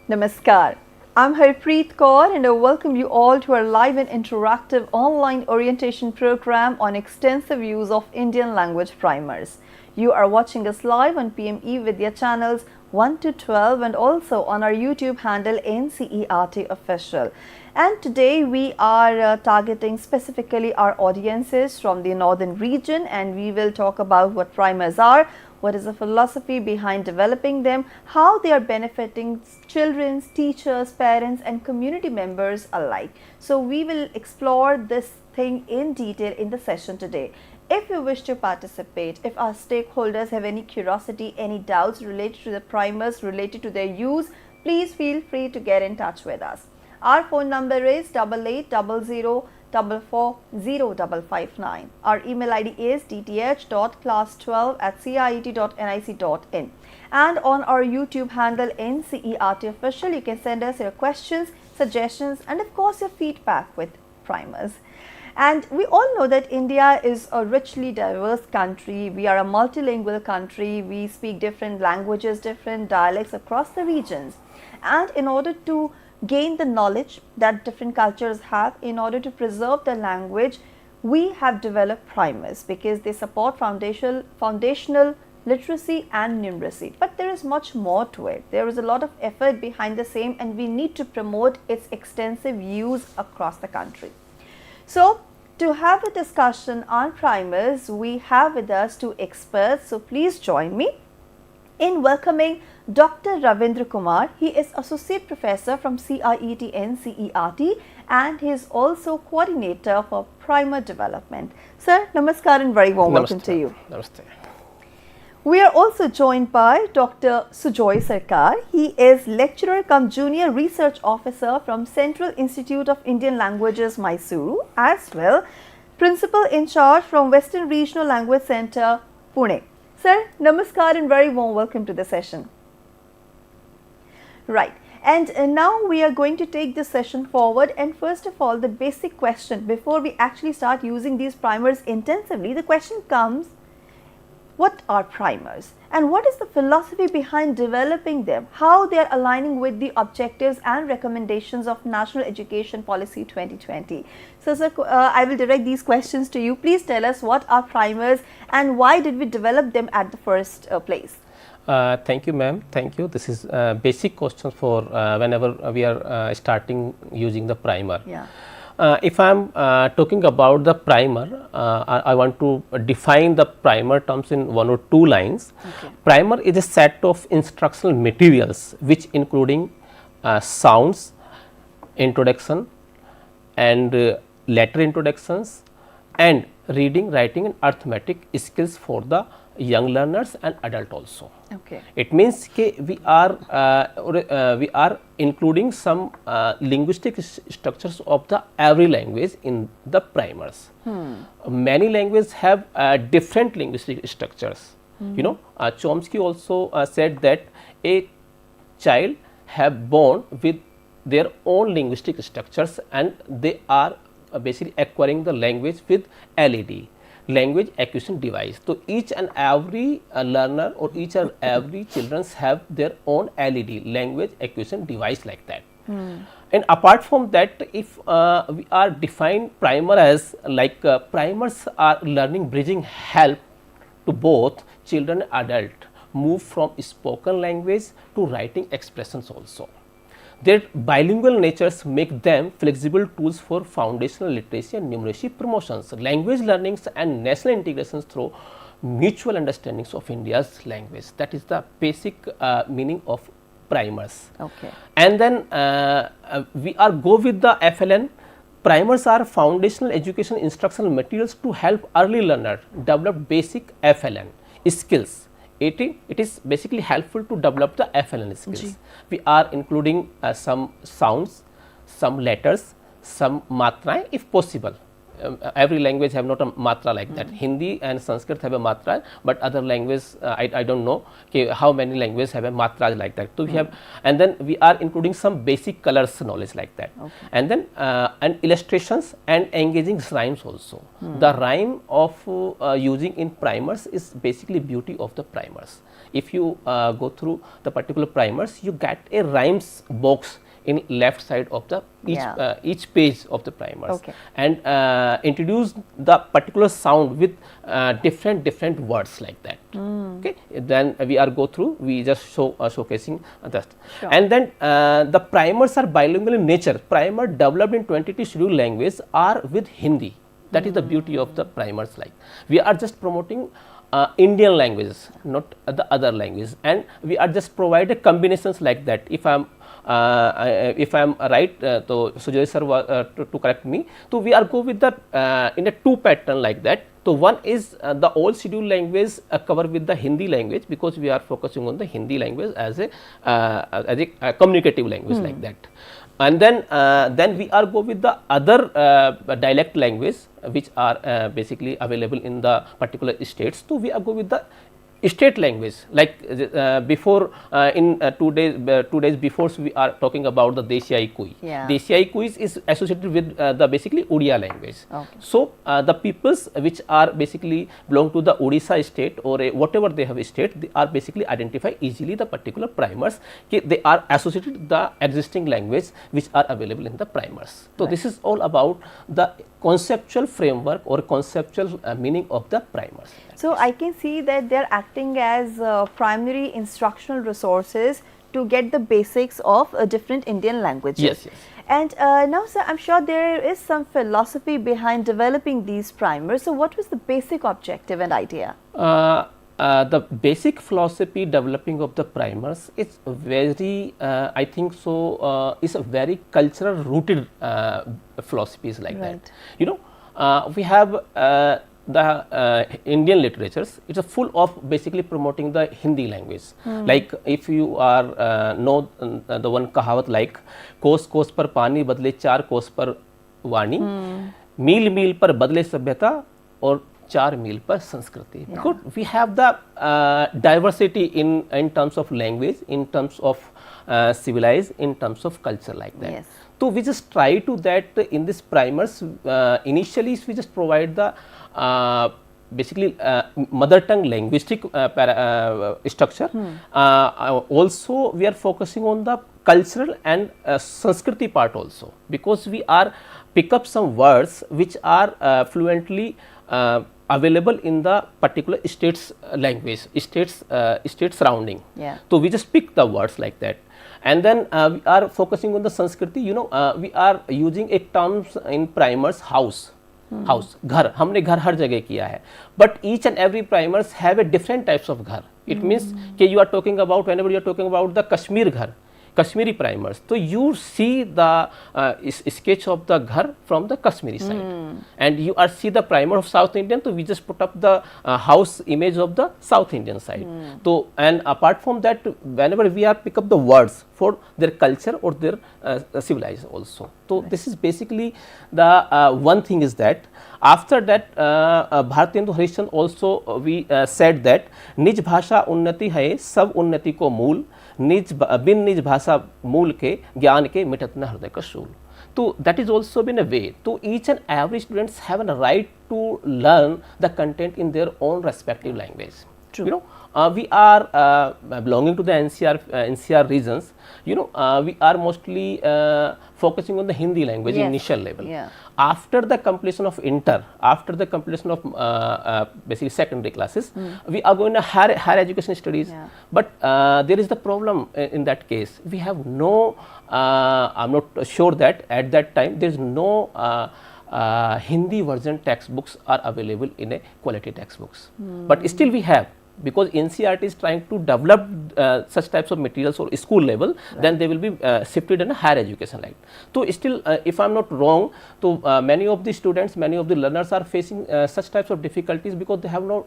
Namaskar. I'm Harpreet Kaur and I welcome you all to our live and interactive online orientation program on extensive use of Indian language primers. You are watching us live on PMeVIDYA channels 1 to 12 and also on our YouTube handle NCERT Official. And today we are targeting specifically our audiences from the northern region, and we will talk about what primers are, what is the philosophy behind developing them, how they are benefiting children, teachers, parents and community members alike. So we will explore this thing in detail in the session today. If you wish to participate, if our stakeholders have any curiosity, any doubts related to the primers, related to their use, please feel free to get in touch with us. Our phone number is 8800440559. Our email ID is dth.class12@ciit.nic.in. And on our YouTube handle NCERT Official, you can send us your questions, suggestions and of course your feedback with primers. And we all know that India is a richly diverse country. We are a multilingual country. We speak different languages, different dialects across the regions. And in order to gain the knowledge that different cultures have, in order to preserve the language, we have developed primers because they support foundational literacy and numeracy. But there is much more to it. There is a lot of effort behind the same and we need to promote its extensive use across the country. So, to have a discussion on primers, we have with us two experts. So, please join me in welcoming Dr. Ravindra Kumar. He is Associate Professor from CIET NCERT and he is also Coordinator for Primer Development. Sir, namaskar and very warm welcome to you. Namaste. We are also joined by Dr. Sujoy Sarkar. He is Lecturer-cum-Junior Research Officer from Central Institute of Indian Languages, Mysuru, as well Principal in Charge from Western Regional Language Center, Pune. Sir, namaskar and very warm welcome to the session. Right, and now we are going to take this session forward, and first of all, the basic question before we actually start using these primers intensively, the question comes, what are primers and what is the philosophy behind developing them, how they are aligning with the objectives and recommendations of National Education Policy 2020. So sir, I will direct these questions to you. Please tell us what are primers and why did we develop them at the first place? Thank you, ma'am. Thank you. This is basic questions for whenever we are starting using the primer. Yeah. If I am talking about the primer, I want to define the primer terms in 1 or 2 lines. Okay. Primer is a set of instructional materials which including sounds, introduction and letter introductions and reading, writing and arithmetic skills for the young learners and adult also. Okay. It means we are including some linguistic structures of the every language in the primers. Many languages have different linguistic structures. You know, Chomsky also said that a child have born with their own linguistic structures and they are basically acquiring the language with LED. Language acquisition device. So each and every learner or each and every children have their own LED, language acquisition device like that. And apart from that, if we are define primer as like primers are learning bridging help to both children and adult move from spoken language to writing expressions also. Their bilingual natures make them flexible tools for foundational literacy and numeracy promotions, language learnings and national integrations through mutual understandings of India's language. That is the basic meaning of primers. Okay. And then we are go with the FLN. Primers are foundational education instructional materials to help early learner develop basic FLN skills. It is basically helpful to develop the FLN skills. We are including some sounds, some letters, some matraएं if possible. every language have not a matra like that. Hindi and Sanskrit have a matra, but other language I don't know how many languages have a matra like that. So we have, and then we are including some basic colors knowledge like that, and then and illustrations and engaging rhymes also. The rhyme of using in primers is basically beauty of the primers. If you go through the particular primers, you get a rhymes box in left side of the each page of the primers, and introduce the particular sound with different words like that. Okay, then we are go through, we just showcasing that. And then the primers are bilingual in nature. Primer developed in 22 scheduled language are with Hindi. That is the beauty of the primers. Like, we are just promoting Indian languages, not the other language, and we are just provide a combinations like that. If I am right, so Sujoy sir to correct me. So we are go with the in a two pattern like that. So one is the all scheduled language cover with the Hindi language, because we are focusing on the Hindi language as a communicative language like that. And then we are go with the other dialect language which are basically available in the particular states. So we are go with the state language, like before in 2 days before we are talking about the Deshiai Kui. Deshiai Kui is associated with the basically Odia language. So the peoples which are basically belong to the Odisha state or whatever they have state, they are basically identify easily the particular primers. They are associated with the existing language which are available in the primers. So this is all about the conceptual framework or conceptual meaning of the primers. So I can see that they are acting as primary instructional resources to get the basics of different Indian languages. Yes. And now, sir, I'm sure there is some philosophy behind developing these primers. So what was the basic objective and idea? The basic philosophy developing of the primers is very, I think so, is a very cultural rooted philosophies like that. You know, we have the Indian literatures, it's a full of basically promoting the Hindi language. Like if you are know the one kahawat like कोस कोस पर पानी बदले चार कोस पर वाणी, मील मील पर बदले सभ्यता और 4 मील पर संस्कृति. Because we have the diversity in terms of language, in terms of civilized, in terms of culture like that. So we just try to that in this primers. Initially we just provide the basically mother tongue linguistic structure. Also we are focusing on the cultural and Sanskriti part also, because we are pick up some words which are fluently available in the particular state's language, state's surrounding. So we just pick the words like that. And then we are focusing on the Sanskriti. You know, we are using a terms in primers house. घर, हमने घर हर जगह किया है, but each and every primers have a different types of घर. It means कि you are talking about, whenever you are talking about the Kashmir घर, Kashmiri primers, so you see the sketch of the ghar from the Kashmiri side, and you are see the primer of South Indian, so we just put up the house image of the South Indian side. So, and apart from that, whenever we are pick up the words for their culture or their civilized also. So this is basically the one thing is that. After that, Bharatiyendu Harishan also we said that निज भाषा उन्नति है, सब उन्नति को मूल, बिन निज भाषा मूल के ज्ञान के मिटत न हृदय का शूल. So that is also been a way. So each and every students have a right to learn the content in their own respective language. You know, we are belonging to the NCR regions. You know, we are mostly focusing on the Hindi language in initial level. After the completion of inter, after the completion of basically secondary classes, we are going to higher education studies. But there is the problem in that case. We have no, I'm not sure that at that time there is no Hindi version textbooks are available in a quality textbooks. But still we have. because NCERT is trying to develop such types of materials or school level, then they will be shifted in a higher education, right. So still, if I am not wrong, so many of the students, many of the learners are facing such types of difficulties because they have no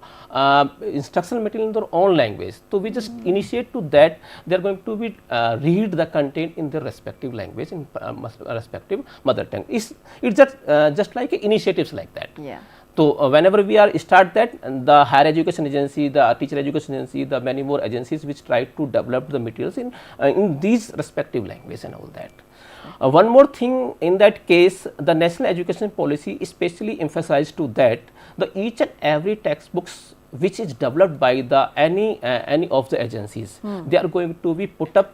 instructional material in their own language. So we just initiate to that they are going to be read the content in their respective language, in respective mother tongue. It's just like initiatives like that. Yeah. So whenever we are start that, the higher education agency, the teacher education agency, the many more agencies which try to develop the materials in these respective languages and all that. One more thing, in that case, the national education policy especially emphasized to that the each and every textbooks which is developed by the any of the agencies, they are going to be put up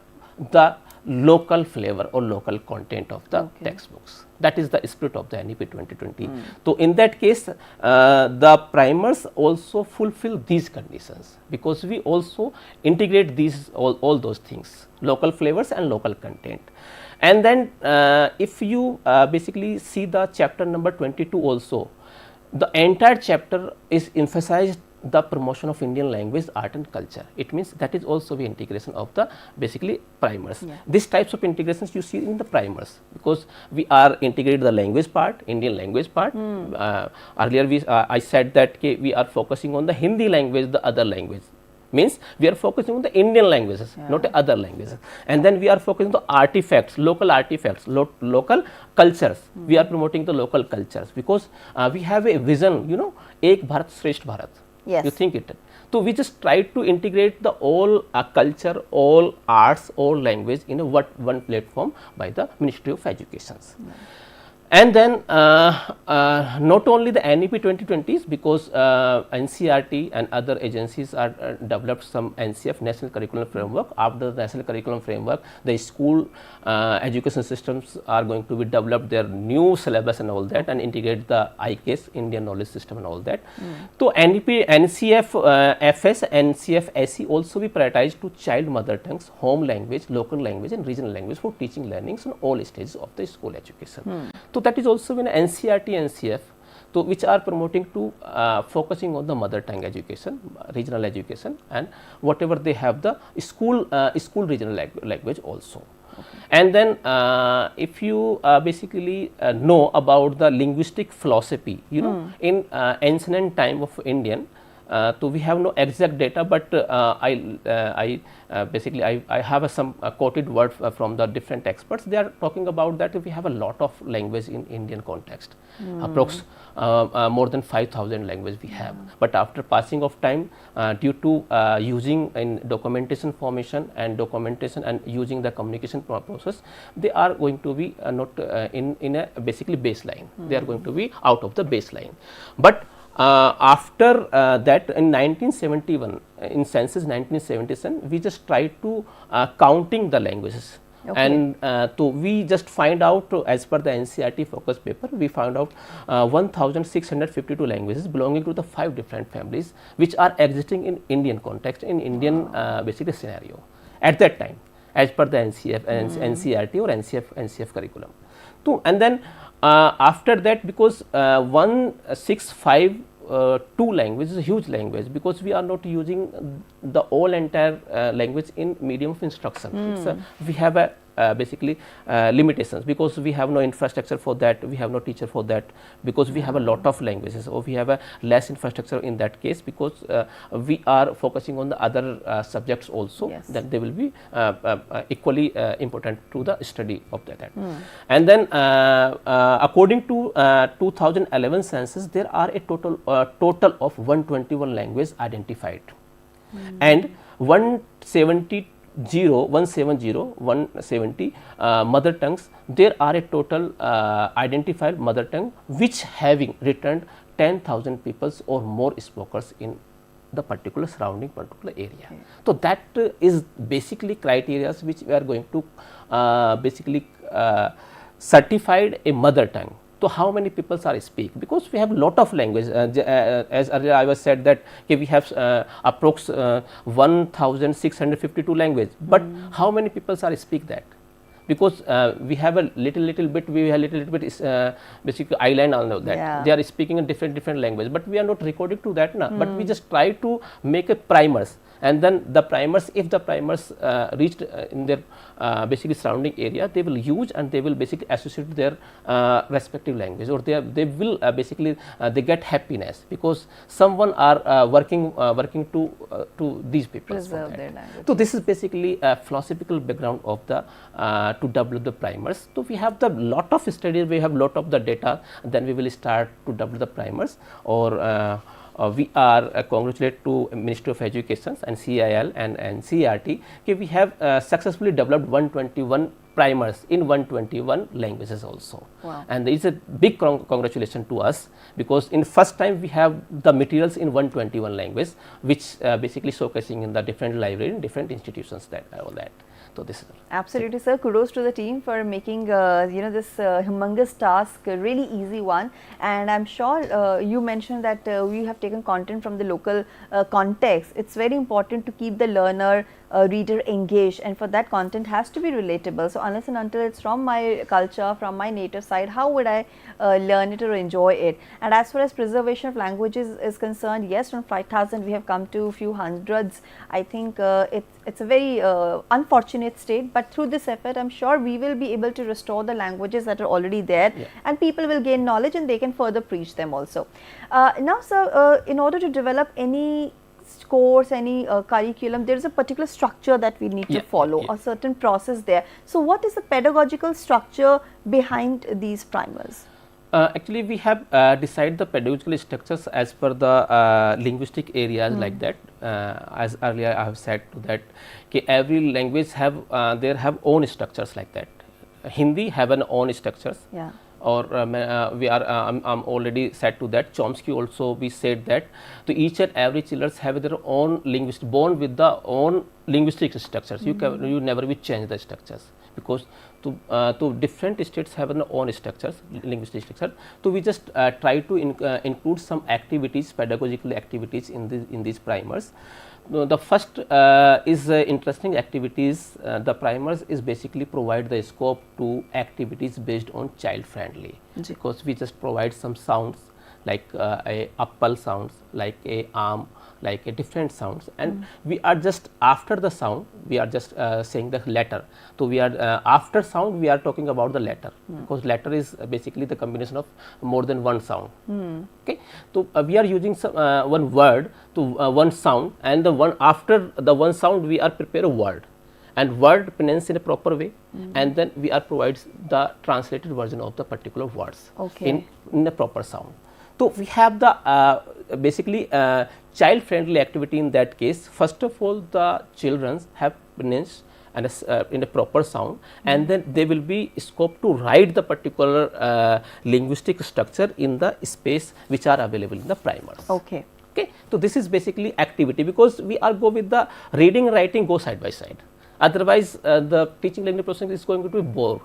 the local flavor or local content of the textbooks. That is the spirit of the NEP 2020. So in that case, the primers also fulfill these conditions, because we also integrate these all those things, local flavors and local content. And then if you basically see the chapter number 22 also, the entire chapter is emphasized the promotion of Indian language, art and culture. It means that is also the integration of the basically primers. These types of integrations you see in the primers, because we are integrated the language part, Indian language part. Earlier I said that we are focusing on the Hindi language, the other language. Means we are focusing on the Indian languages, not other languages. And then we are focusing on the artifacts, local cultures. We are promoting the local cultures, because we have a vision, you know, Ek Bharat Shresth Bharat. Yes. You think it. So we just try to integrate the all culture, all arts, all language in a one platform by the Ministry of Education. And then not only the NEP 2020s, because NCERT and other agencies are developed some NCF, National Curriculum Framework. After the National Curriculum Framework, the school education systems are going to be developed their new syllabus and all that, and integrate the ICAS, Indian Knowledge System and all that. So NEP, NCF FS, NCF SE also be prioritized to child mother tongues, home language, local language and regional language for teaching learnings on all stages of the school education. So that is also in NCERT, NCF, so which are promoting to focusing on the mother tongue education, regional education, and whatever they have the school regional language also. And then if you basically know about the linguistic philosophy, you know, in ancient time of Indian, so we have no exact data, but I have some quoted word from the different experts. They are talking about that we have a lot of language in Indian context, approx more than 5,000 language we have. But after passing of time, due to using in documentation formation and documentation and using the communication process, they are going to be not in a basically baseline. They are going to be out of the baseline. But after that, in 1971, in census 1977, we just tried to counting the languages. And so we just find out, as per the NCERT focus paper, we found out 1,652 languages belonging to the 5 different families which are existing in Indian context, in Indian basically scenario at that time, as per the NCERT or NCF curriculum. So, and then after that, because 1,652 language is a huge language, because we are not using the whole entire language in medium of instruction. We have a basically limitations, because we have no infrastructure for that, we have no teacher for that, because we have a lot of languages, or we have a less infrastructure in that case, because we are focusing on the other subjects also, that they will be equally important to the study of that. And then according to 2011 census, there are a total of 121 languages identified, and 170 mother tongues. There are a total identified mother tongue which having returned 10,000 people or more speakers in the particular surrounding particular area. So that is basically criteria which we are going to basically certified a mother tongue. So how many people are speak? Because we have a lot of language. As earlier I was said that we have approx 1,652 language, but how many people are speak that? because we have a little bit basically island on that. Yeah. They are speaking a different language, but we are not recording to that now. But we just try to make a primers, and then the primers, if the primers reached in their basically surrounding area, they will use and they will basically associate their respective language, or they will basically they get happiness because someone are working to these people. Preserve their language. So this is basically a philosophical background of the to develop the primers. So we have the lot of studies, we have lot of the data, then we will start to develop the primers, or we are congratulate to Ministry of Education and CIIL and NCERT. Okay, we have successfully developed 121 primers in 121 languages also. Wow. And there is a big congratulation to us, because in first time we have the materials in 121 language, which basically showcasing in the different library in different institutions, that all that. So this is absolutely, sir. Kudos to the team for making this humongous task a really easy one. And I'm sure you mentioned that we have taken content from the local context. It's very important to keep the learner, reader engaged, and for that content has to be relatable. So unless and until it's from my culture, from my native side, how would I learn it or enjoy it? And as far as preservation of languages is concerned, yes, from 5,000 we have come to a few hundreds. I think it's a very unfortunate state, but through this effort I'm sure we will be able to restore the languages that are already there, and people will gain knowledge and they can further preach them also. Now sir, in order to develop any course, any curriculum, there is a particular structure that we need to follow, a certain process there. So what is the pedagogical structure behind these primers? Actually, we have decided the pedagogical structures as per the linguistic areas, like that. As earlier I have said to that, every language have have own structures like that. Hindi have an own structures. Yeah. Or we are I'm already said to that. Chomsky also we said that to each and every children have their own linguistic, born with the own linguistic structures. You never will change the structures, because to different states have their own structures, linguistic structure. So we just try to include some activities, pedagogical activities in these primers. The first is interesting activities. The primers is basically provide the scope to activities based on child friendly, because we just provide some sounds like a apple sounds, like a arm, like a different sounds, and we are just after the sound we are just saying the letter. So we are after sound we are talking about the letter, because letter is basically the combination of more than one sound. Okay, so we are using some one word to one sound, and the one after the one sound we are prepare a word, and word pronounced in a proper way, and then we are provides the translated version of the particular words in a proper sound. So we have the basically child friendly activity in that case. First of all, the children have pronounced and in a proper sound, and then they will be scope to write the particular linguistic structure in the space which are available in the primers. Okay. Okay. So this is basically activity, because we are go with the reading and writing go side by side. Otherwise, the teaching language processing is going to be bore.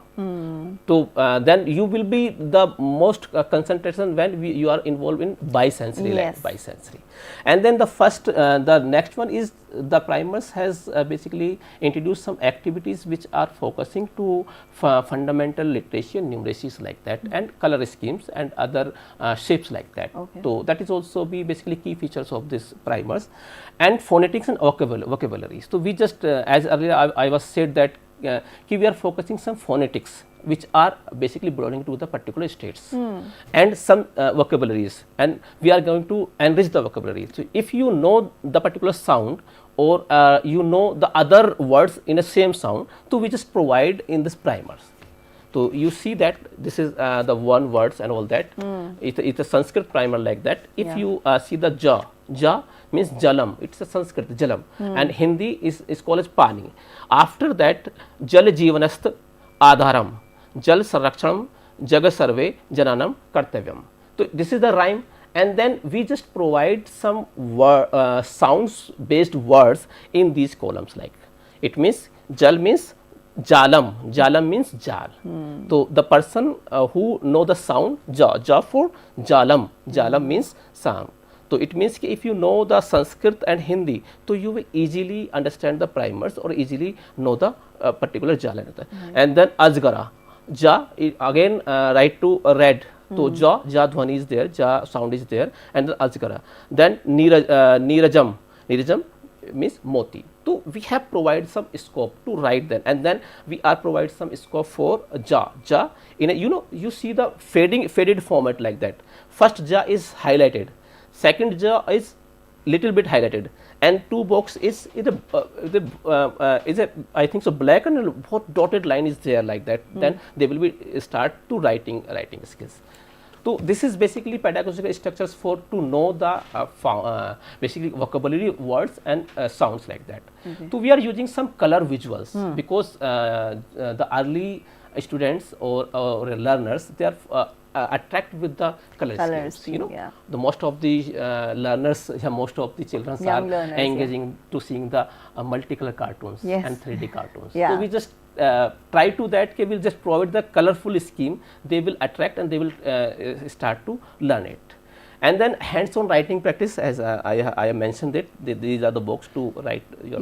So then you will be the most concentration when you are involved in bisensory, bisensory. And then the first, the next one is the primers has basically introduced some activities which are focusing to fundamental literacy and numeracies like that, and color schemes and other shapes like that. So that is also be basically key features of this primers, and phonetics and vocabulary. So we just as earlier I was said that we are focusing some phonetics which are basically belonging to the particular states, and some vocabularies, and we are going to enrich the vocabulary. So if you know the particular sound, or you know the other words in the same sound, so we just provide in this primers. So you see that this is the one words and all that. It's a Sanskrit primer like that. If you see the ja means jalam, it's a Sanskrit jalam, and Hindi is called as pani. After that, jal jivanast adharam, jal sarakshanam, jaga sarve jananam kartavyam. So this is the rhyme, and then we just provide some sounds based words in these columns. Like it means jal means jalam, jalam means jal. So the person who know the sound ja for jalam, jalam means sound. So it means कि if you know the Sanskrit and Hindi, so you will easily understand the primers or easily know the particular ja letter. And then Ajgara, ja again right to red. So ja dhwani is there, ja sound is there, and then Ajgara. Then Nirajam means moti. So we have provided some scope to write them, and then we are provide some scope for ja in a, you see the faded format like that. First ja is highlighted, second ja is little bit highlighted, and two box is a I think so black and dotted line is there like that. Then they will be start to writing skills. So this is basically pedagogical structures for to know the basically vocabulary words and sounds like that. So we are using some color visuals because the early students or learners, they are attracted with the colors. Schemes, the most of the learners, most of the children are engaging to seeing the multicolor cartoons and 3D cartoons. So we just try to that, we will just provide the colorful scheme, they will attract and they will start to learn it. And then hands-on writing practice, as I mentioned it, these are the books to write your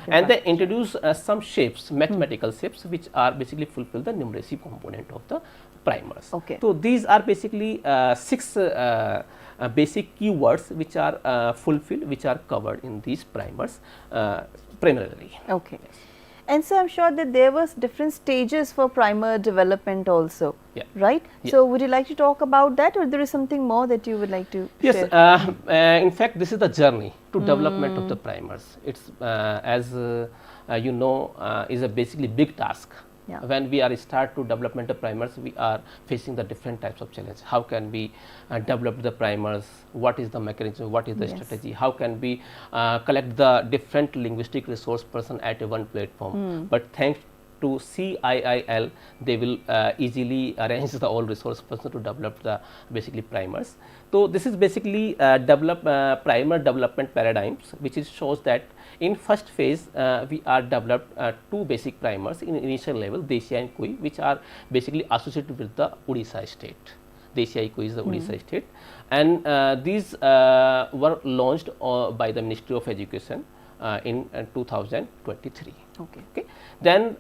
and they introduce some shapes, mathematical shapes, which are basically fulfill the numeracy component of the primers. So these are basically 6 basic keywords which are fulfilled, which are covered in these primers primarily. And so I'm sure that there was different stages for primer development also, right? So would you like to talk about that, or there is something more that you would like to share? Yes, in fact this is the journey to development of the primers. It's as you know, is a basically big task. When we are start to development of primers, we are facing the different types of challenge. How can we develop the primers? What is the mechanism? What is the strategy? How can we collect the different linguistic resource person at a one platform? But thanks to CIIL, they will easily arrange the all resource person to develop the basically primers. So this is basically primer development paradigms, which is shows that in first phase we are developed 2 basic primers in initial level, Desia and Kui, which are basically associated with the Odisha state. Desia Kui is the Odisha state, and these were launched by the Ministry of Education in 2023. Then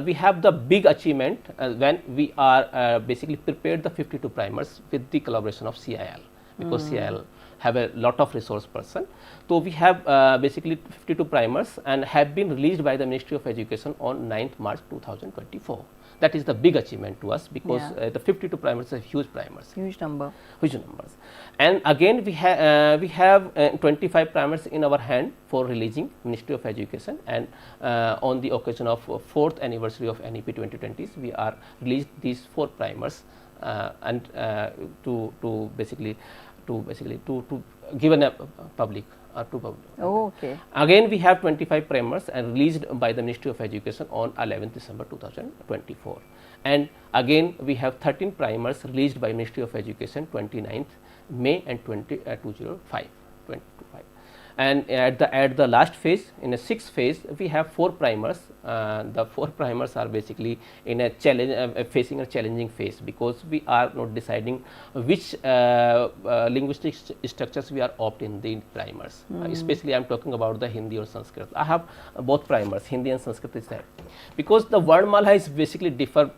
we have the big achievement when we are basically prepared the 52 primers with the collaboration of CIIL, because CIIL have a lot of resource person. So we have basically 52 primers and have been released by the Ministry of Education on 9th March 2024. That is the big achievement to us, because the 52 primers are huge primers. Huge number. Huge numbers. And again we have 25 primers in our hand for releasing Ministry of Education, and on the occasion of 4th anniversary of NEP 2020s, we are released these 4 primers and to basically given a public to public. Again we have 25 primers and released by the Ministry of Education on 11th December 2024, and again we have 13 primers released by Ministry of Education 29th May and 2025. And at the last phase, in a 6th phase, we have 4 primers. The 4 primers are basically in a challenge, facing a challenging phase, because we are not deciding which linguistic structures we are opt in the primers. Especially I am talking about the Hindi or Sanskrit. I have both primers, Hindi and Sanskrit is there, because the Varnmala is basically differ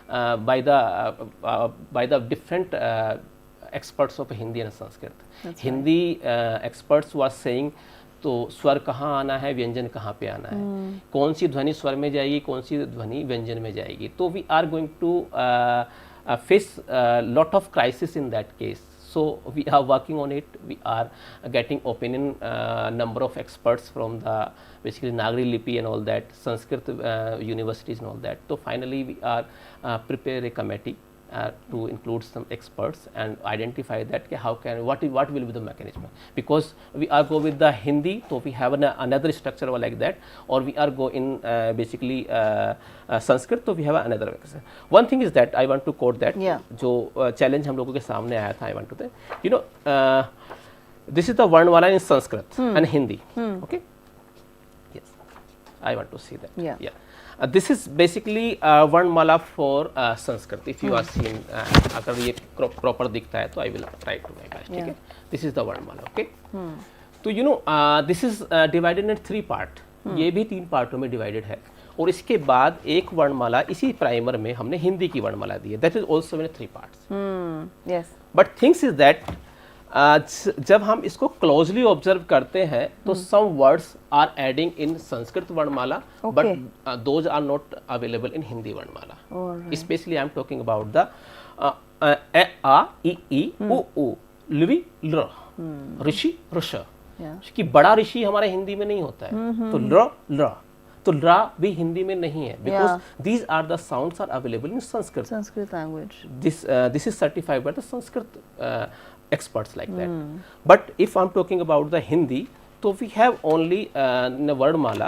by the different experts of Hindi and Sanskrit. Hindi experts were saying, तो स्वर कहाँ आना है, व्यंजन कहाँ पे आना है, कौन सी ध्वनि स्वर में जाएगी, कौन सी ध्वनि व्यंजन में जाएगी. तो we are going to face a lot of crisis in that case. So we are working on it. We are getting opinion number of experts from the basically Nagari Lipi and all that, Sanskrit universities and all that. So finally we are prepare a committee to include some experts and identify that what will be the mechanism, because we are go with the Hindi, so we have another structure like that, or we are go in basically Sanskrit, so we have another mechanism. One thing is that I want to quote that जो challenge हम लोगों के सामने आया था, I want to say, this is the Varnmala in Sanskrit and Hindi. Okay, yes, I want to see that. Yeah. This is basically Varnmala for Sanskrit. If you are seeing, अगर ये proper दिखता है तो I will try to my best. ठीक है? This is the Varnmala. Okay. तो you know this is divided in 3 part. ये भी 3 पार्टों में divided है. और इसके बाद एक वर्णमाला इसी प्राइमर में हमने हिंदी की वर्णमाला दी है. That is also in 3 parts. Yes. But things is that जब हम इसको क्लोजली ऑब्जर्व करते हैं तो some words are adding in Sanskrit वर्णमाला but those are not available in Hindi वर्णमाला. Specially I am talking about the ए आ ई उ ऊ लि ल ऋषि ऋष कि बड़ा ऋषि हमारे हिंदी में नहीं होता है. तो ल तो रा भी हिंदी में नहीं है because these are the sounds are available in Sanskrit language. This is certified by the Sanskrit experts like that. But if I'm talking about the Hindi, so we have only Vardmala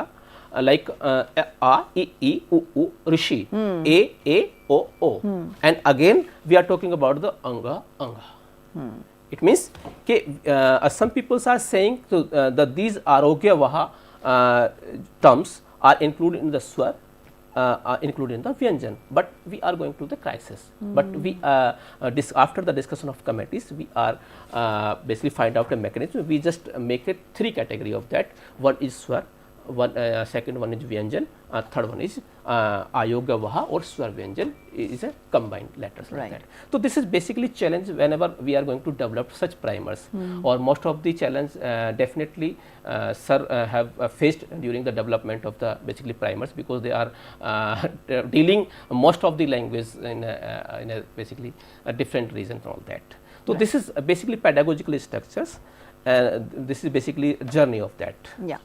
like A, E, U, U, Rishi, A, O, O. And again we are talking about the Anga, Anga. It means some people are saying that these Arogya Vaha terms are included in the Swar, are included in the Vyanjan, but we are going to the crisis. But we after the discussion of committees, we are basically find out a mechanism. We just make it 3 category of that. One is Swar, second one is Vyanjan, third one is Ayogya Vaha or Swar Vyanjan is a combined letters like that. So this is basically challenge whenever we are going to develop such primers, or most of the challenge definitely sir have faced during the development of the basically primers, because they are dealing most of the language in a basically a different region and all that. So this is basically pedagogical structures. This is basically a journey of that. Yeah.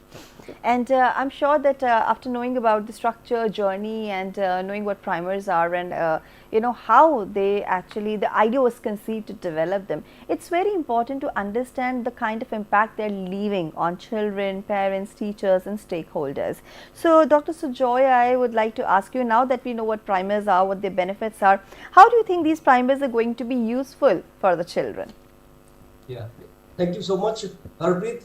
And I'm sure that after knowing about the structure, journey, and knowing what primers are, and you know how they actually, the idea was conceived to develop them, it's very important to understand the kind of impact they're leaving on children, parents, teachers, and stakeholders. So Dr. Sujoy, I would like to ask you, now that we know what primers are, what their benefits are, how do you think these primers are going to be useful for the children? Yeah. Thank you so much, Harpreet.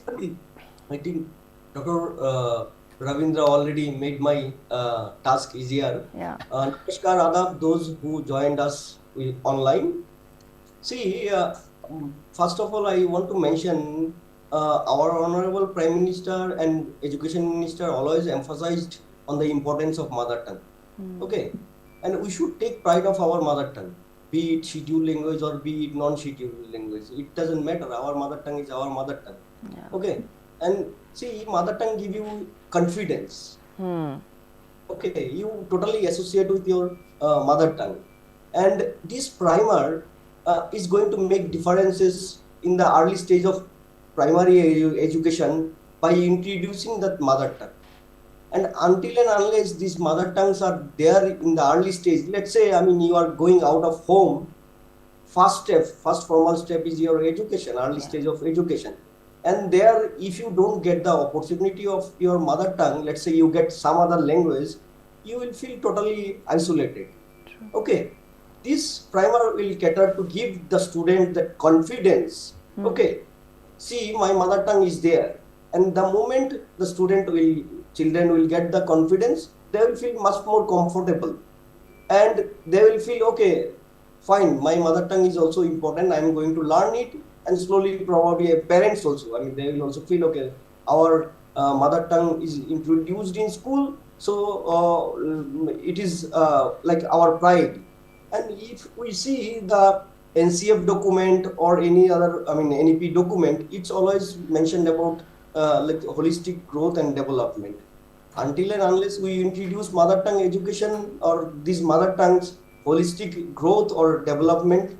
I think Dr. Ravindra already made my task easier. Yeah. Namaskar Adab, those who joined us online. See, first of all, I want to mention our Honorable Prime Minister and Education Minister always emphasized on the importance of mother tongue. Okay, and we should take pride of our mother tongue. Be it scheduled language or be it non-scheduled language, it doesn't matter. Our mother tongue is our mother tongue. Yeah. Okay, and see, mother tongue give you confidence. Okay, you totally associate with your mother tongue, and this primer is going to make differences in the early stage of primary education by introducing that mother tongue. And until and unless these mother tongues are there in the early stage, let's say, I mean, you are going out of home, first formal step is your education, early stage of education. And there, if you don't get the opportunity of your mother tongue, let's say you get some other language, you will feel totally isolated. True. Okay, this primer will cater to give the student that confidence. Okay, see, my mother tongue is there. And the moment the children will get the confidence, they will feel much more comfortable, and they will feel, okay, fine, my mother tongue is also important, I am going to learn it. And slowly, probably parents also, I mean, they will also feel, okay, our mother tongue is introduced in school, so it is like our pride. And if we see the NCF document or any other, I mean, NEP document, it's always mentioned about like holistic growth and development. Until and unless we introduce mother tongue education or these mother tongues holistic growth or development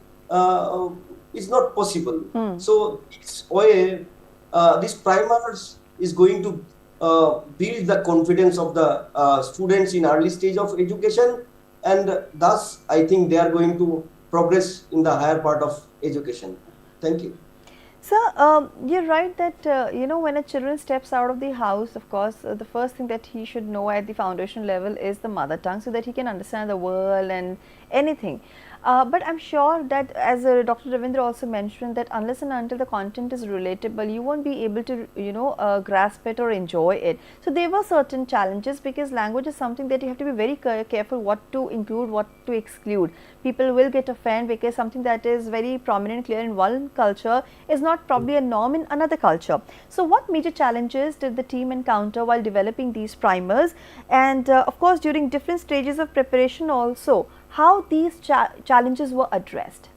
is not possible. So this way, this primers is going to build the confidence of the students in early stage of education, and thus I think they are going to progress in the higher part of education. Thank you. Sir, you're right that, you know, when a children steps out of the house, of course, the first thing that he should know at the foundation level is the mother tongue, so that he can understand the world and anything. But I'm sure that, as Dr. Ravindra also mentioned, that unless and until the content is relatable, you won't be able to, grasp it or enjoy it. So there were certain challenges, because language is something that you have to be very careful what to include, what to exclude. People will get offended because something that is very prominent, clear in one culture is not probably a norm in another culture. So what major challenges did the team encounter while developing these primers, and of course during different stages of preparation also, how these challenges were addressed?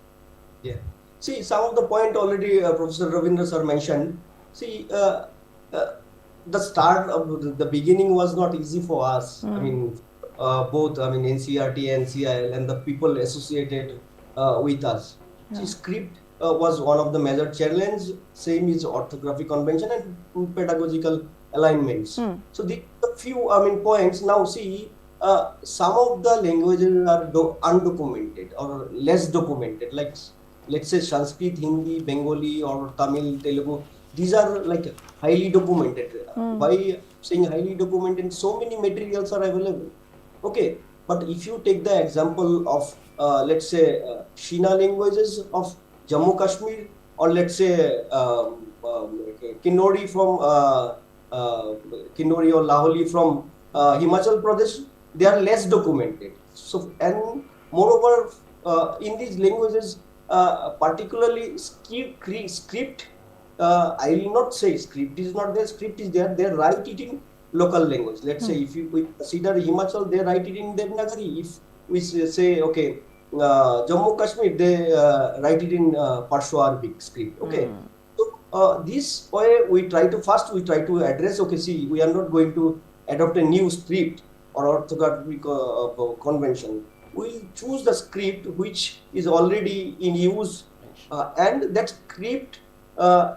Yeah. See, some of the point already Professor Ravindra sir mentioned. See, the start of the beginning was not easy for us. I mean, both, I mean, NCERT and CIIL and the people associated with us. See, script was one of the major challenge. Same is orthographic convention and pedagogical alignments. So the few, I mean, points. Now see, some of the languages are undocumented or less documented. Like, let's say Sanskrit, Hindi, Bengali, or Tamil, Telugu. These are like highly documented. By saying highly documented, so many materials are available. Okay, but if you take the example of let's say Shina languages of Jammu Kashmir, or let's say Kinori from Kinori or Laholi from Himachal Pradesh, they are less documented. So, and moreover, in these languages, particularly script, I will not say script is not there, script is there, they write it in local language. Let's say if we consider Himachal, they write it in Devnagari. If we say, okay, Jammu Kashmir, they write it in Parso Arabic script. Okay. So, this way we try to address, okay, see, we are not going to adopt a new script or orthographic convention. We choose the script which is already in use, and that script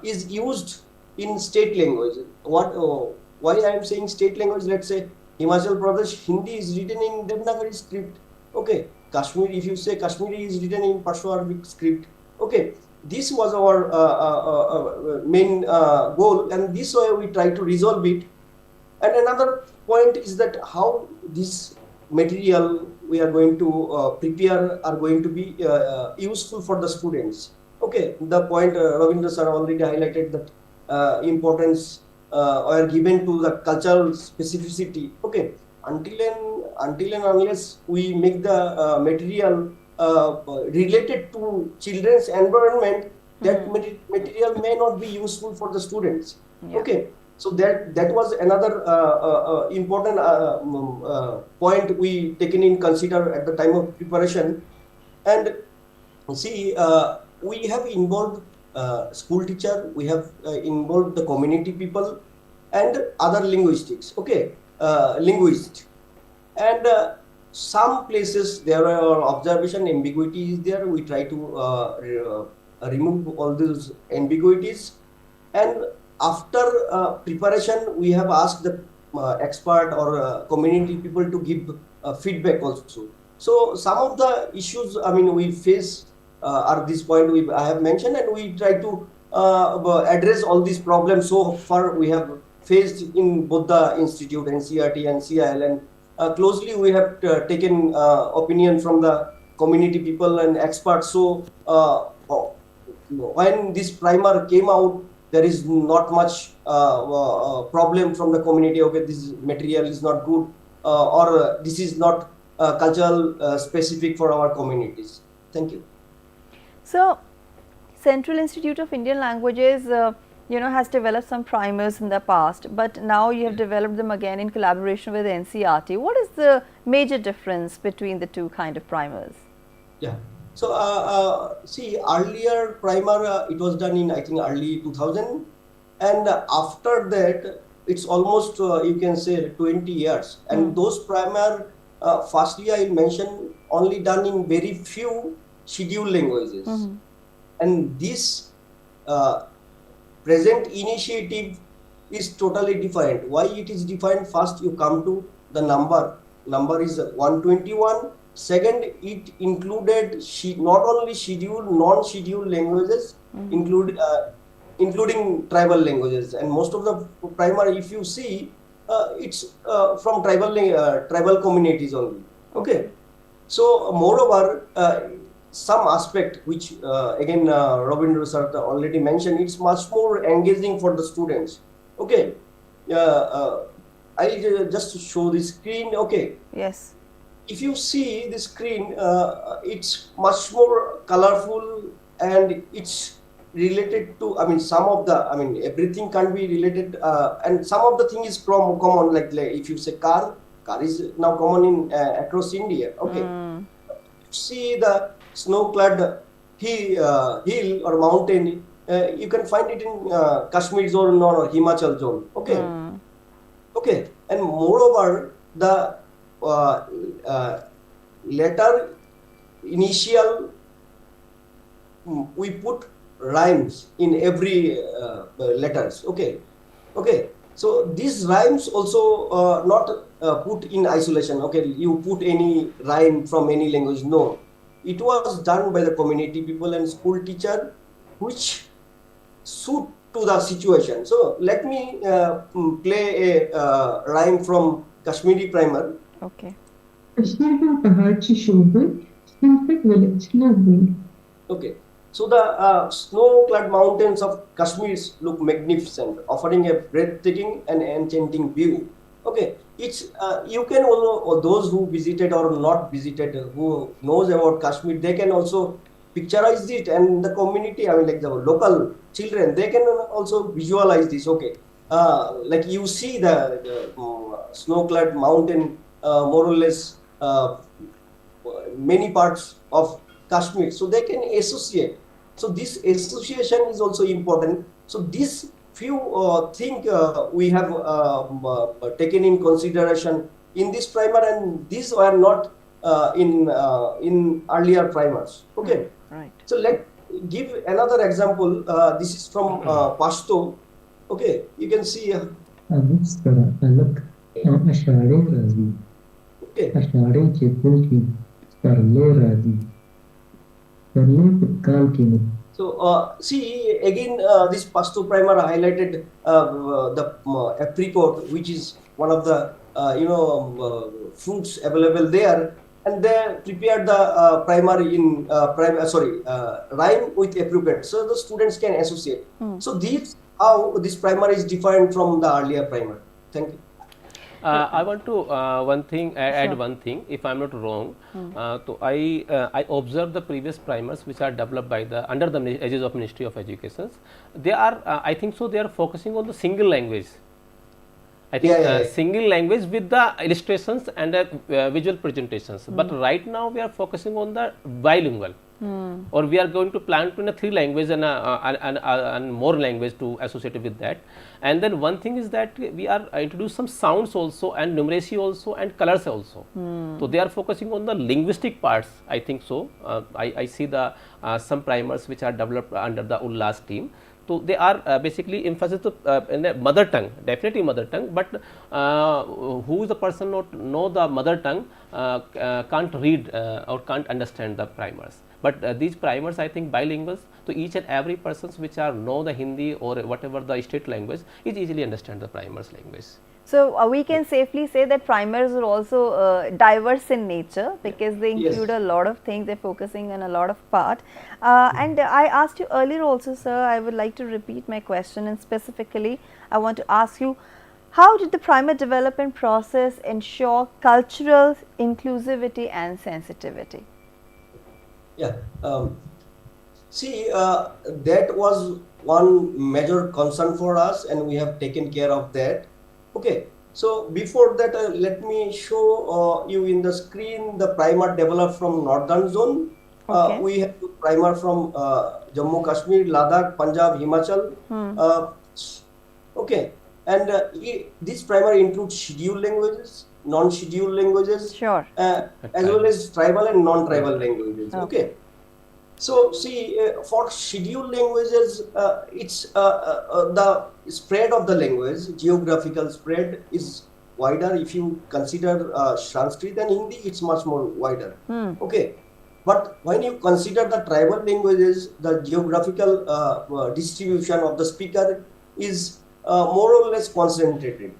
is used in state language. Why I am saying state language? Let's say Himachal Pradesh Hindi is written in Devnagari script. Okay, Kashmir, if you say Kashmiri is written in Parso Arabic script. Okay, this was our main goal, and this way we try to resolve it. And another point is that how this material we are going to prepare are going to be useful for the students. Okay, the point Ravindra sir already highlighted that importance are given to the cultural specificity. Okay, until and unless we make the material related to children's environment, that material may not be useful for the students. Yeah. Okay, so that was another important point we taken in consider at the time of preparation. And see, we have involved school teacher, we have involved the community people and other linguistics. Okay, linguists, and some places there are observation ambiguity is there. We try to remove all those ambiguities, and after preparation we have asked the expert or community people to give feedback also. So some of the issues, I mean, we face at this point I have mentioned, and we try to address all these problems. So far we have faced in both the institute, NCERT and CIIL, and closely we have taken opinion from the community people and experts. So when this primer came out, there is not much problem from the community. Okay, this material is not good, or this is not cultural specific for our communities. Thank you. So, Central Institute of Indian Languages, has developed some primers in the past, but now you have developed them again in collaboration with NCERT. What is the major difference between the two kind of primers? Yeah. So, see, earlier primer, it was done in, I think, early 2000. And after that, it's almost, you can say, 20 years. And those primer, firstly, I mentioned, only done in very few scheduled languages. And this present initiative is totally different. Why it is different? First, you come to the number. Number is 121. Second, it included not only scheduled, non-scheduled languages, including tribal languages. And most of the primer, if you see, it's from tribal communities only. Okay. So, moreover, some aspect which again Ravindra sir already mentioned, it's much more engaging for the students. Okay, I'll just show the screen. Okay, Yes. if you see the screen, it's much more colorful and it's related to, I mean, some of the, I mean, everything can be related, and some of the thing is from common, like if you say car is now common in across India. Okay, see the snow-clad hill or mountain, you can find it in Kashmir zone or Himachal zone. Okay, okay, and moreover, the letter initial, we put rhymes in every letters. Okay, okay. So these rhymes also not put in isolation. Okay, you put any rhyme from any language. No, it was done by the community people and school teacher, which suit to the situation. So let me play a rhyme from Kashmiri primer. Okay. Kashmir में पहाड़ की शोभा sunset village lovely. Okay, so the snow-clad mountains of Kashmir look magnificent, offering a breathtaking and enchanting view. Okay, it's you can also, or those who visited or not visited, who knows about Kashmir, they can also picturize it, and the community, I mean, like the local children, they can also visualize this. Okay, like you see the snow-clad mountain, more or less many parts of Kashmir, so they can associate. So this association is also important. So this few thing we have taken in consideration in this primer, and these were not in earlier primers. Okay. Right. So let give another example. This is from Pashto. Okay, you can see. अलग अशारे राजी Okay. अशारे के पुल की तरलो राजी तरलो काल की मुझ. So see again, this Pashto primer highlighted the apricot, which is one of the fruits available there, and they prepared the primer in rhyme with apricot, so the students can associate. So this how this primer is different from the earlier primer. Thank you. I want to add Sure. one thing, if I am not wrong. So I observed the previous primers which are developed by the under the aegis of Ministry of Education. They are I think so they are focusing on the single language. I think Yeah. single language with the illustrations and visual presentations. But right now we are focusing on the bilingual. Or we are going to plan to in a 3 language and more language to associate with that. And then one thing is that we are introduce some sounds also and numeracy also and colors also. So they are focusing on the linguistic parts, I think so. I see the some primers which are developed under the Ullas team. So they are basically emphasis in the mother tongue, definitely mother tongue, but who is the person not know the mother tongue can't read or can't understand the primers. But these primers, I think bilinguals, so each and every persons which are know the Hindi or whatever the state language is easily understand the primers language. So we can safely say that primers are also diverse in nature, because they Yes. include a lot of things. They're focusing on a lot of part. And I asked you earlier also, sir. I would like to repeat my question, and specifically, I want to ask you, how did the primer development process ensure cultural inclusivity and sensitivity? Yeah. See, that was one major concern for us, and we have taken care of that. Okay. So before that, let me show you in the screen the primer developed from northern zone. Okay. We have primer from Jammu Kashmir, Ladakh, Punjab, Himachal. Okay. And this primer includes scheduled languages, non-scheduled languages, Sure. as well as tribal and non-tribal languages. Okay. Okay. So see, for scheduled languages, it's the spread of the language, geographical spread is wider. If you consider Sanskrit and Hindi, it's much more wider. Okay. But when you consider the tribal languages, the geographical distribution of the speaker is more or less concentrated.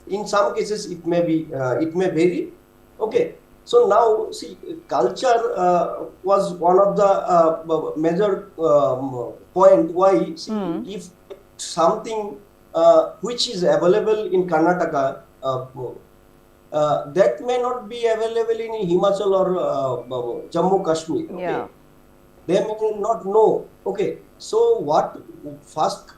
In some cases, it may vary. Okay. So now, see, culture was one of the major point. Why? See, if something which is available in Karnataka, that may not be available in Himachal or Jammu Kashmir. Okay? Yeah. They may not know. Okay, so what first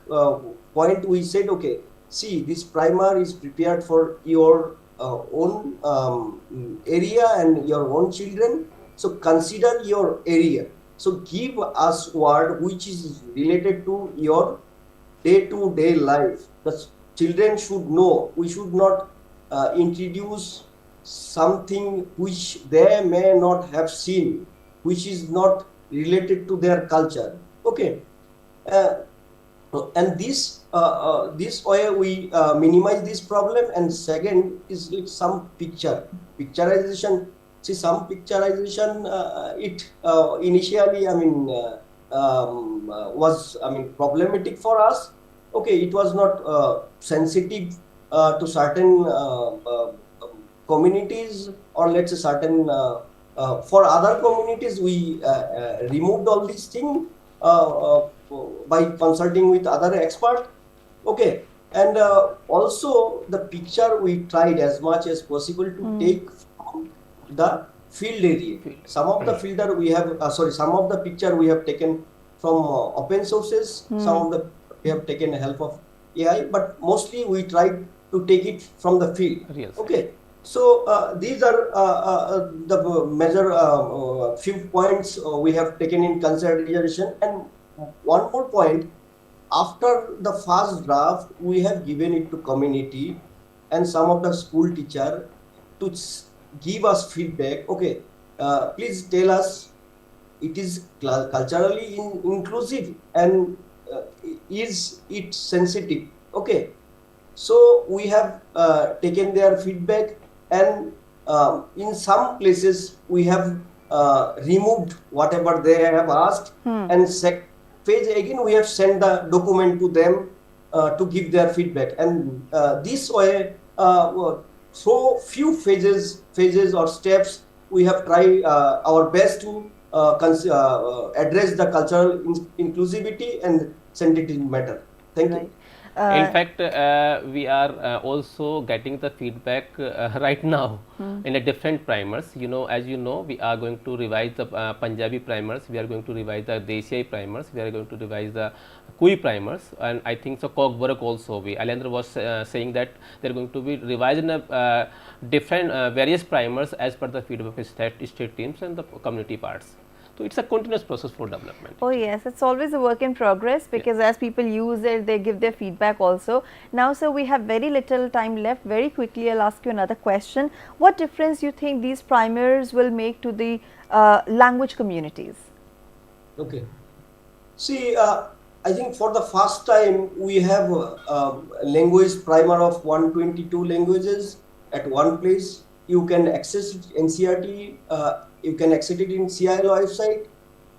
point we said, okay, see, this primer is prepared for your own area and your own children. So consider your area. So give us word which is related to your day-to-day life. The children should know. We should not introduce something which they may not have seen, which is not related to their culture. Okay, and this way we minimize this problem. And second is with some picturization. See, some picturization it initially, I mean, was, I mean, problematic for us. Okay, it was not sensitive to certain communities, or let's say certain for other communities. We removed all these things by consulting with other experts. Okay, and also the picture we tried as much as possible to take from the field area. Some of the filter we have, some of the picture we have taken from open sources. Some of the we have taken help of AI, but mostly we tried to take it from the field. Yes. Okay. So these are the major few points we have taken in consideration. And one more point, after the first draft, we have given it to community and some of the school teacher to give us feedback. Okay, please tell us it is culturally inclusive and is it sensitive. Okay, so we have taken their feedback. And in some places we have removed whatever they have asked, and second phase again we have sent the document to them to give their feedback. And this way, so few phases or steps, we have tried our best to address the cultural inclusivity and sensitivity matter. Thank you. In fact, we are also getting the feedback right now in a different primers. You know, as you know, we are going to revise the Punjabi primers, we are going to revise the Desi primers, we are going to revise the Kui primers, and I think so Kokborok also. Alendra was saying that they are going to be revised in a different various primers as per the feedback of state teams and the community parts. So it's a continuous process for development. Oh yes, it's always a work in progress, because as people use it, they give their feedback also. Now, sir, we have very little time left. Very quickly, I'll ask you another question. What difference you think these primers will make to the language communities? Okay. See, I think for the first time we have a language primer of 122 languages at one place. You can access it NCERT. You can access it in CIIL website.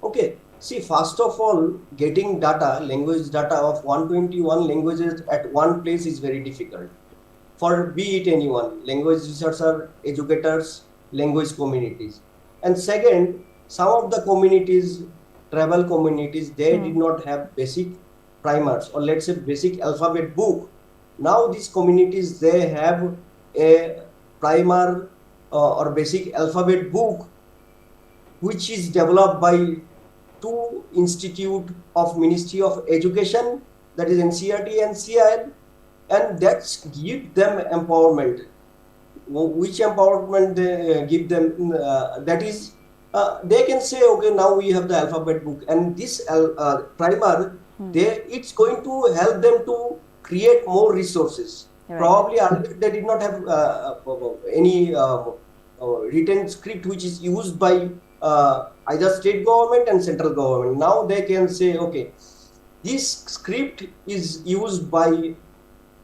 Okay. See, first of all, getting data, language data of 121 languages at one place is very difficult. For be it anyone, language researchers, educators, language communities. And second, some of the communities, tribal communities, they did not have basic primers, or let's say basic alphabet book. Now these communities, they have a primer or basic alphabet book, which is developed by two institute of Ministry of Education, that is NCERT and CIIL, and that give them empowerment. Which empowerment they give them? That is, they can say, okay, now we have the alphabet book, and this primer, it's going to help them to create more resources. Right. Probably they did not have any written script which is used by either state government and central government. Now they can say, okay, this script is used by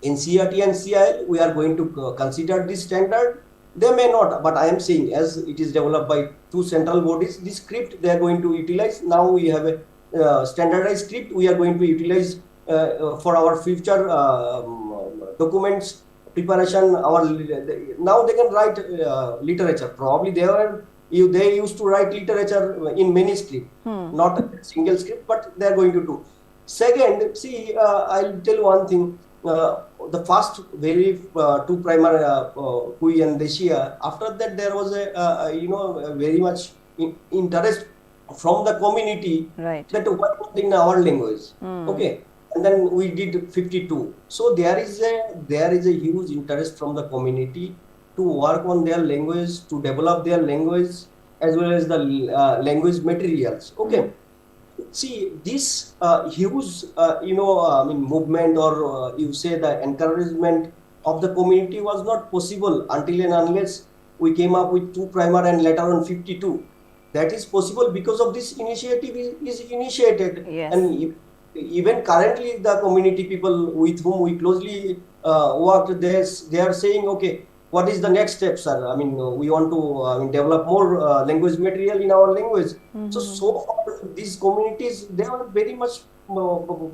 NCERT and CIIL. We are going to consider this standard. They may not, but I am saying, as it is developed by two central bodies, this script they are going to utilize. Now we have a standardized script we are going to utilize for our future documents preparation. Now they can write literature. Probably they used to write literature in many script, not a single script, but they are going to do. Second, see, I'll tell one thing. The first two primary Kui and Desia. After that, there was a very much interest from the community that what in our language. Okay, and then we did 52. So there is a huge interest from the community to work on their language, to develop their language as well as the language materials. Okay. See, this huge, movement, or you say the encouragement of the community was not possible until and unless we came up with 2 primary and later on 52. That is possible because of this initiative is initiated. Yes. And even currently, the community people with whom we closely worked, they are saying, okay, what is the next step, sir? I mean, we want to develop more language material in our language. So far, these communities, they are very much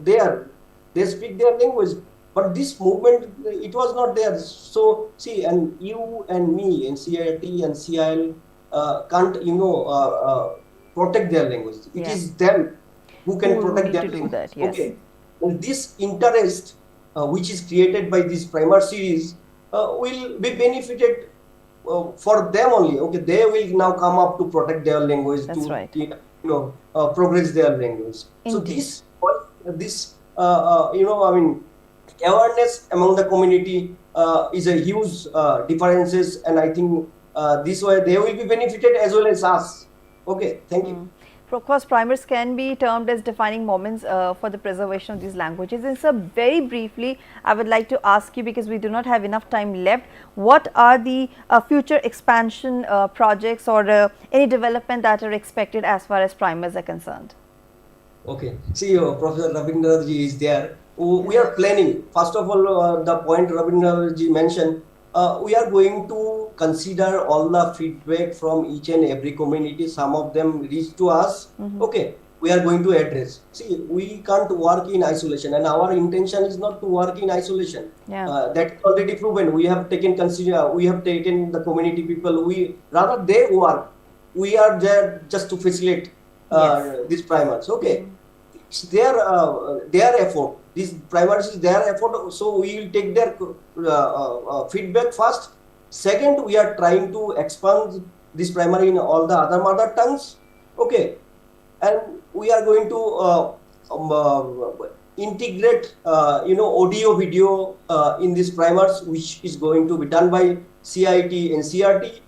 there. They speak their language. But this movement, it was not there. So, see, and you and me, NCERT and CIIL, can't, protect their language. It is them who can protect their language. That, yes. Okay. And this interest, which is created by this primer series, will be benefited for them only. Okay, they will now come up to protect their language. That's to right. progress their language. Indeed. So this awareness among the community is a huge differences, and I think this way they will be benefited as well as us. Okay, thank you. Of course, primers can be termed as defining moments for the preservation of these languages. And so, very briefly, I would like to ask you, because we do not have enough time left, what are the future expansion projects or any development that are expected as far as primers are concerned? Okay, see, Professor Ravindra ji is there. We are planning, first of all, the point Ravindra ji mentioned, we are going to consider all the feedback from each and every community. Some of them reach to us. Okay, we are going to address. See, we can't work in isolation, and our intention is not to work in isolation. Yeah. That's already proven. We have taken the community people. Rather they work. We are there just to facilitate these primers. Okay, it's their effort. These primers is their effort, so we will take their feedback first. Second, we are trying to expand this primary in all the other mother tongues. Okay, and we are going to integrate, audio video in these primers, which is going to be done by CIT and NCERT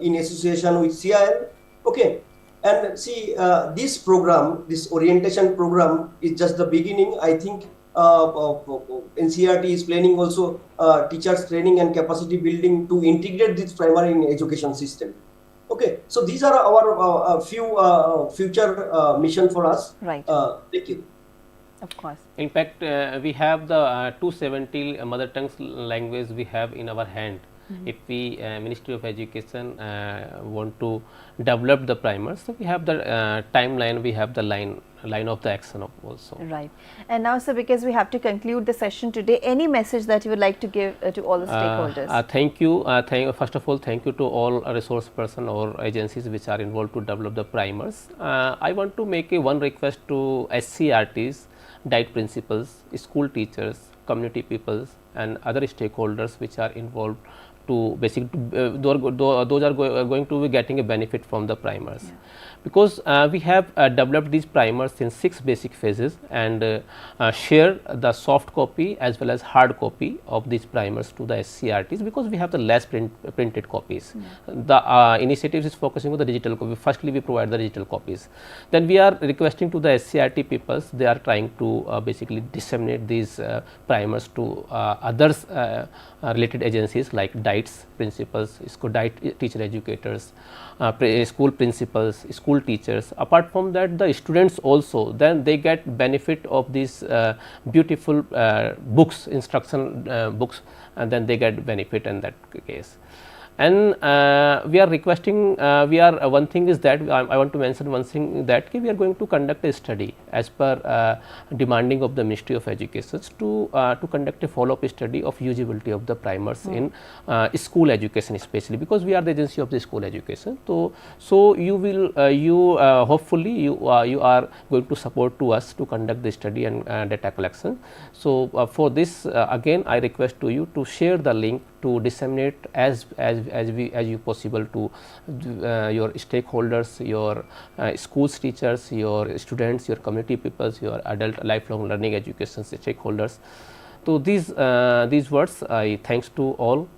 in association with CIIL. Okay. And see, this program, this orientation program is just the beginning. I think NCERT is planning also teachers training and capacity building to integrate this primary in education system. Okay, so these are our few future mission for us. Right. Thank you. Of course. In fact, we have the 270 mother tongue language we have in our hand. If we Ministry of Education want to develop the primers, so we have the timeline, we have the line of the action of also. Right. And now, sir, because we have to conclude the session today, any message that you would like to give to all the stakeholders? Thank you. First of all, thank you to all resource person or agencies which are involved to develop the primers. I want to make one request to SCRTs, diet principals, school teachers, community peoples and other stakeholders which are involved to those are going to be getting a benefit from the primers. Yeah. Because we have developed these primers in 6 basic phases and share the soft copy as well as hard copy of these primers to the SCRTs, because we have the less printed copies. The initiatives is focusing on the digital copy. Firstly, we provide the digital copies. Then we are requesting to the SCRT peoples, they are trying to basically disseminate these primers to others related agencies like diets principals, diet teacher educators, school principals, school teachers. Apart from that, the students also, then they get benefit of these beautiful books, instruction books, and then they get benefit in that case. And we are requesting, one thing is that I want to mention one thing, that we are going to conduct a study as per demanding of the Ministry of Education to conduct a follow up study of usability of the primers in school education, especially because we are the agency of the school education. So you will hopefully you are going to support to us to conduct the study and data collection. So for this again I request to you to share the link, to disseminate as you possible to your stakeholders, your schools teachers, your students, your community peoples, your adult lifelong learning education stakeholders. So these words I thanks to all.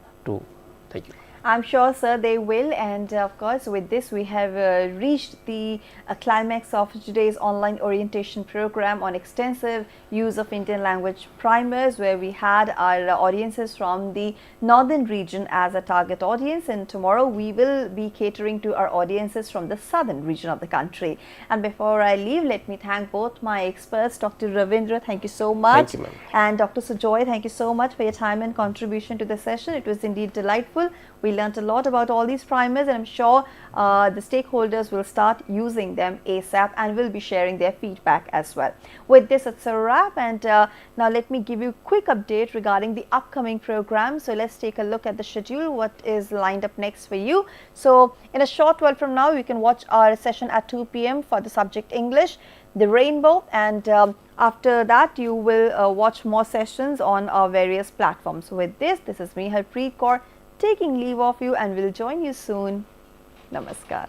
Thank you. I'm sure, sir, they will. And of course, with this, we have reached the climax of today's online orientation program on extensive use of Indian language primers, where we had our audiences from the northern region as a target audience. And tomorrow, we will be catering to our audiences from the southern region of the country. And before I leave, let me thank both my experts, Dr. Ravindra, thank you so much. Thank you, ma'am. And Dr. Sujoy, thank you so much for your time and contribution to the session. It was indeed delightful. We learned a lot about all these primers, and I'm sure the stakeholders will start using them ASAP and will be sharing their feedback as well. With this, it's a wrap, and now let me give you a quick update regarding the upcoming program. So let's take a look at the schedule, what is lined up next for you. So in a short while from now, you can watch our session at 2 p.m. for the subject English, the Rainbow, and after that you will watch more sessions on our various platforms. So with this is me, Harpreet Kaur, taking leave of you, and will join you soon. Namaskar.